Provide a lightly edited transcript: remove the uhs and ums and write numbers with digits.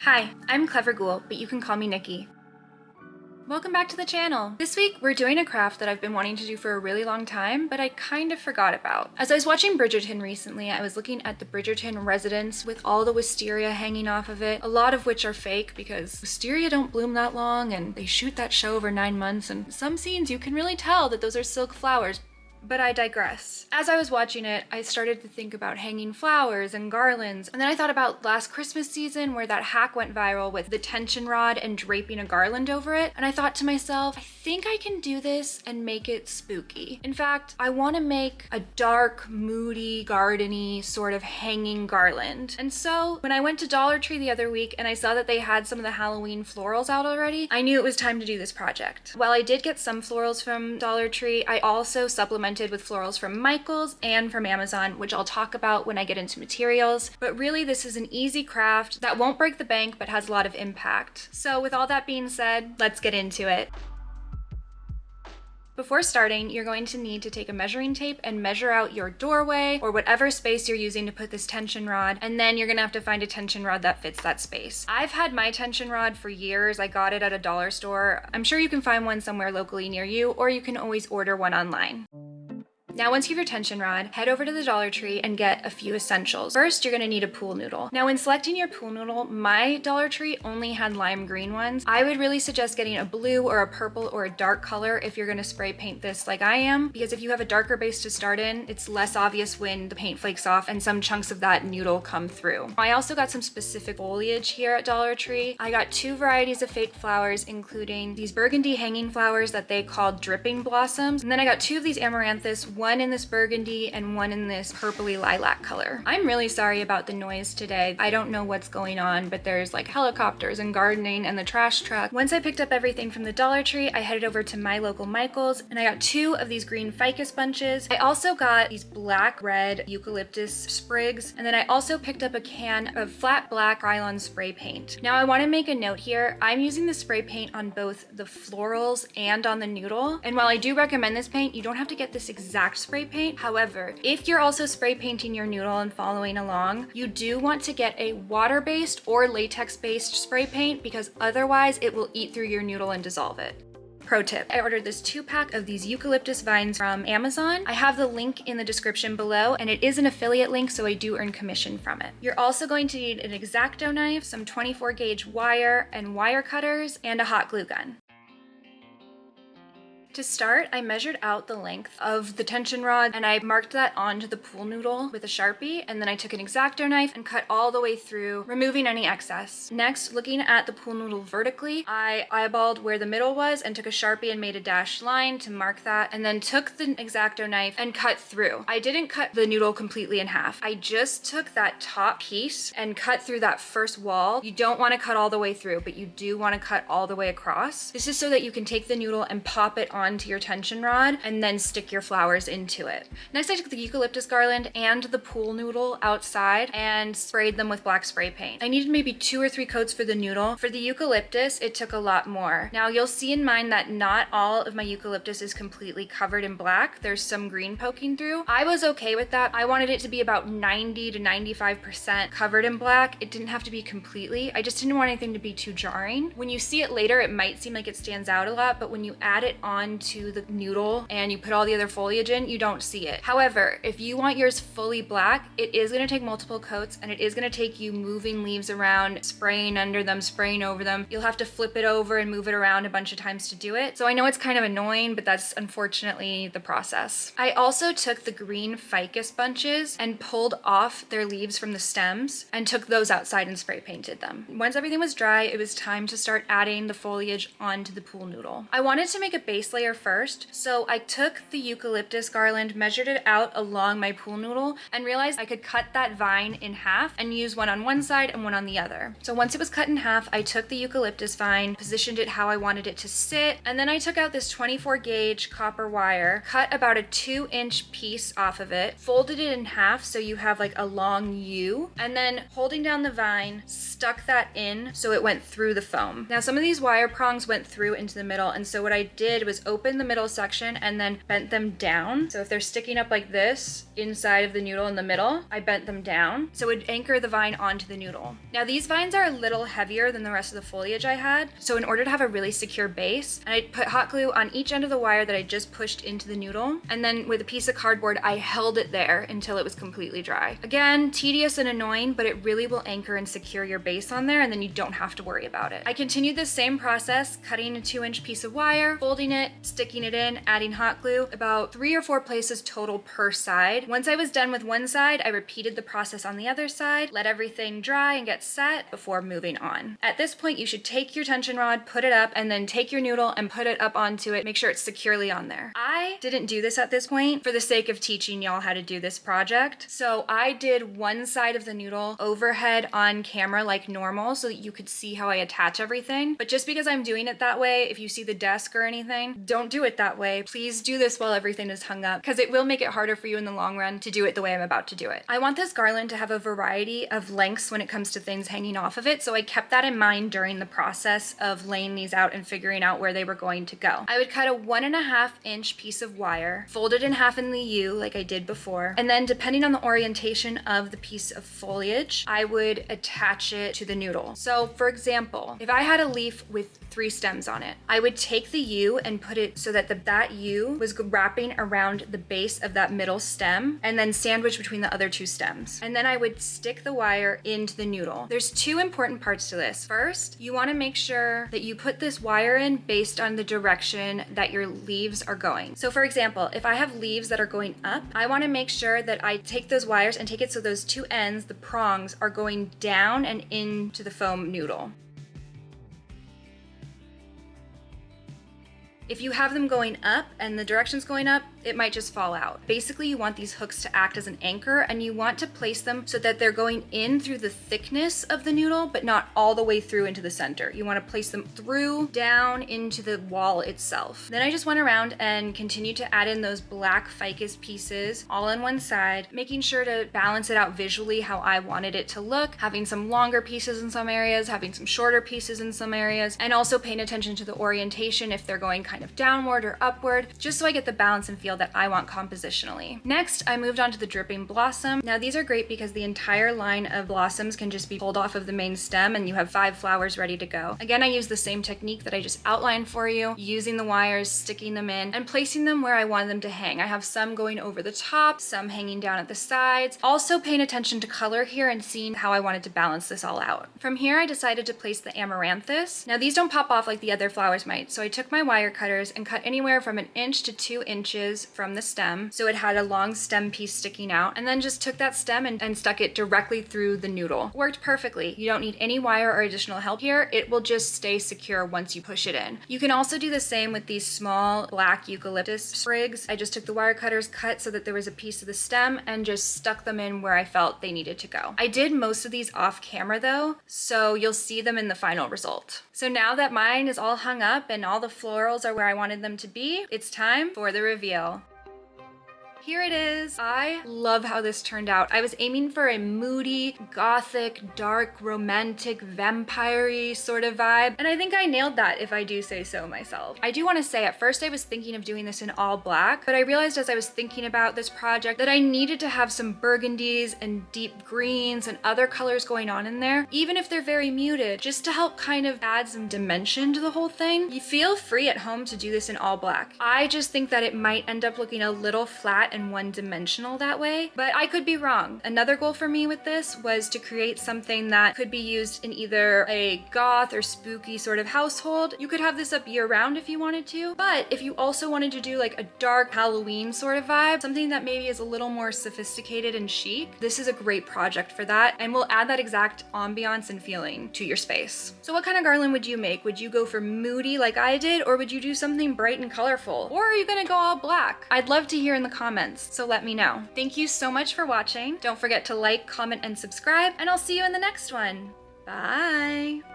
Hi, I'm Clever Ghoul, but you can call me Nikki. Welcome back to the channel. This week, we're doing a craft that I've been wanting to do for a really long time, but I kind of forgot about. As I was watching Bridgerton recently, I was looking at the Bridgerton residence with all the wisteria hanging off of it, a lot of which are fake because wisteria don't bloom that long and they shoot that show over 9 months, and some scenes you can really tell that those are silk flowers. But I digress. As I was watching it, I started to think about hanging flowers and garlands, and then I thought about last Christmas season where that hack went viral with the tension rod and draping a garland over it, and I thought to myself, I think I can do this and make it spooky. In fact, I want to make a dark, moody, gardeny sort of hanging garland. And so when I went to Dollar Tree the other week and I saw that they had some of the Halloween florals out already, I knew it was time to do this project. While I did get some florals from Dollar Tree, I also supplemented with florals from Michael's and from Amazon, which I'll talk about when I get into materials. But really, this is an easy craft that won't break the bank but has a lot of impact. So with all that being said, let's get into it. Before starting, you're going to need to take a measuring tape and measure out your doorway or whatever space you're using to put this tension rod, and then you're gonna have to find a tension rod that fits that space. I've had my tension rod for years. I got it at a dollar store. I'm sure you can find one somewhere locally near you, or you can always order one online. Now, once you have your tension rod, head over to the Dollar Tree and get a few essentials. First, you're gonna need a pool noodle. Now, when selecting your pool noodle, my Dollar Tree only had lime green ones. I would really suggest getting a blue or a purple or a dark color if you're gonna spray paint this like I am, because if you have a darker base to start in, it's less obvious when the paint flakes off and some chunks of that noodle come through. I also got some specific foliage here at Dollar Tree. I got 2 varieties of fake flowers, including these burgundy hanging flowers that they called dripping blossoms. And then I got 2 of these amaranthus, one in this burgundy and one in this purpley lilac color. I'm really sorry about the noise today. I don't know what's going on, but there's like helicopters and gardening and the trash truck. Once I picked up everything from the Dollar Tree, I headed over to my local Michael's and I got 2 of these green ficus bunches. I also got these black-red eucalyptus sprigs, and then I also picked up a can of flat black Garland spray paint. Now I want to make a note here. I'm using the spray paint on both the florals and on the noodle, and while I do recommend this paint, you don't have to get this exact spray paint. However, if you're also spray painting your noodle and following along, you do want to get a water-based or latex-based spray paint, because otherwise it will eat through your noodle and dissolve it. Pro tip, I ordered this 2-pack of these eucalyptus vines from Amazon. I have the link in the description below, and it is an affiliate link, so I do earn commission from it. You're also going to need an X-Acto knife, some 24 gauge wire and wire cutters, and a hot glue gun. To start, I measured out the length of the tension rod and I marked that onto the pool noodle with a Sharpie, and then I took an X-Acto knife and cut all the way through, removing any excess. Next, looking at the pool noodle vertically, I eyeballed where the middle was and took a Sharpie and made a dashed line to mark that, and then took the X-Acto knife and cut through. I didn't cut the noodle completely in half. I just took that top piece and cut through that first wall. You don't want to cut all the way through, but you do want to cut all the way across. This is so that you can take the noodle and pop it onto your tension rod and then stick your flowers into it. Next, I took the eucalyptus garland and the pool noodle outside and sprayed them with black spray paint. I needed maybe 2 or 3 coats for the noodle. For the eucalyptus, it took a lot more. Now, you'll see in mine that not all of my eucalyptus is completely covered in black. There's some green poking through. I was okay with that. I wanted it to be about 90 to 95% covered in black. It didn't have to be completely. I just didn't want anything to be too jarring. When you see it later, it might seem like it stands out a lot, but when you add it on to the noodle and you put all the other foliage in, you don't see it. However, if you want yours fully black, it is going to take multiple coats, and it is going to take you moving leaves around, spraying under them, spraying over them. You'll have to flip it over and move it around a bunch of times to do it. So I know it's kind of annoying, but that's unfortunately the process. I also took the green ficus bunches and pulled off their leaves from the stems and took those outside and spray painted them. Once everything was dry, it was time to start adding the foliage onto the pool noodle. I wanted to make a base layer first, so I took the eucalyptus garland, measured it out along my pool noodle, and realized I could cut that vine in half and use one on one side and one on the other. So once it was cut in half, I took the eucalyptus vine, positioned it how I wanted it to sit, and then I took out this 24 gauge copper wire, cut about a 2-inch piece off of it, folded it in half so you have like a long U, and then holding down the vine, stuck that in so it went through the foam. Now, some of these wire prongs went through into the middle, and so what I did was just opened the middle section and then bent them down. So if they're sticking up like this inside of the noodle in the middle, I bent them down so it would anchor the vine onto the noodle. Now these vines are a little heavier than the rest of the foliage I had, so in order to have a really secure base, I put hot glue on each end of the wire that I just pushed into the noodle, and then with a piece of cardboard I held it there until it was completely dry. Again, tedious and annoying, but it really will anchor and secure your base on there, and then you don't have to worry about it. I continued the same process, cutting a 2-inch piece of wire, folding it, sticking it in, adding hot glue, about 3 or 4 places total per side. Once I was done with one side, I repeated the process on the other side, let everything dry and get set before moving on. At this point, you should take your tension rod, put it up, and then take your noodle and put it up onto it. Make sure it's securely on there. I didn't do this at this point for the sake of teaching y'all how to do this project. So I did one side of the noodle overhead on camera like normal so that you could see how I attach everything. But just because I'm doing it that way, if you see the desk or anything, don't do it that way. Please do this while everything is hung up, because it will make it harder for you in the long run to do it the way I'm about to do it. I want this garland to have a variety of lengths when it comes to things hanging off of it, so I kept that in mind during the process of laying these out and figuring out where they were going to go. I would cut a 1.5-inch piece of wire, fold it in half in the U like I did before, and then depending on the orientation of the piece of foliage, I would attach it to the noodle. So for example, if I had a leaf with 3 stems on it, I would take the U and put it so that that U was wrapping around the base of that middle stem and then sandwiched between the other 2 stems. And then I would stick the wire into the noodle. There's 2 important parts to this. First, you want to make sure that you put this wire in based on the direction that your leaves are going. So for example, if I have leaves that are going up, I want to make sure that I take those wires and take it so those 2 ends, the prongs, are going down and into the foam noodle. If you have them going up and the direction's going up, it might just fall out. Basically, you want these hooks to act as an anchor, and you want to place them so that they're going in through the thickness of the noodle, but not all the way through into the center. You want to place them through, down into the wall itself. Then I just went around and continued to add in those black ficus pieces all on one side, making sure to balance it out visually how I wanted it to look, having some longer pieces in some areas, having some shorter pieces in some areas, and also paying attention to the orientation if they're going kind of downward or upward, just so I get the balance and feel that I want compositionally. Next, I moved on to the dripping blossom. Now these are great because the entire line of blossoms can just be pulled off of the main stem and you have 5 flowers ready to go. Again, I use the same technique that I just outlined for you, using the wires, sticking them in, and placing them where I wanted them to hang. I have some going over the top, some hanging down at the sides. Also paying attention to color here and seeing how I wanted to balance this all out. From here, I decided to place the amaranthus. Now these don't pop off like the other flowers might, so I took my wire cutters and cut anywhere from 1 inch to 2 inches from the stem, so it had a long stem piece sticking out, and then just took that stem and stuck it directly through the noodle. Worked perfectly. You don't need any wire or additional help here. It will just stay secure once you push it in. You can also do the same with these small black eucalyptus sprigs. I just took the wire cutters, cut so that there was a piece of the stem, and just stuck them in where I felt they needed to go. I did most of these off camera though, so you'll see them in the final result. So now that mine is all hung up and all the florals are where I wanted them to be, it's time for the reveal. Here it is. I love how this turned out. I was aiming for a moody, gothic, dark, romantic, vampire-y sort of vibe, and I think I nailed that if I do say so myself. I do want to say at first I was thinking of doing this in all black, but I realized as I was thinking about this project that I needed to have some burgundies and deep greens and other colors going on in there, even if they're very muted, just to help kind of add some dimension to the whole thing. You feel free at home to do this in all black. I just think that it might end up looking a little flat and one-dimensional that way, but I could be wrong. Another goal for me with this was to create something that could be used in either a goth or spooky sort of household. You could have this up year-round if you wanted to, but if you also wanted to do like a dark Halloween sort of vibe, something that maybe is a little more sophisticated and chic, this is a great project for that, and will add that exact ambiance and feeling to your space. So what kind of garland would you make? Would you go for moody like I did, or would you do something bright and colorful? Or are you gonna go all black? I'd love to hear in the comments, so let me know. Thank you so much for watching. Don't forget to like, comment, and subscribe, and I'll see you in the next one. Bye!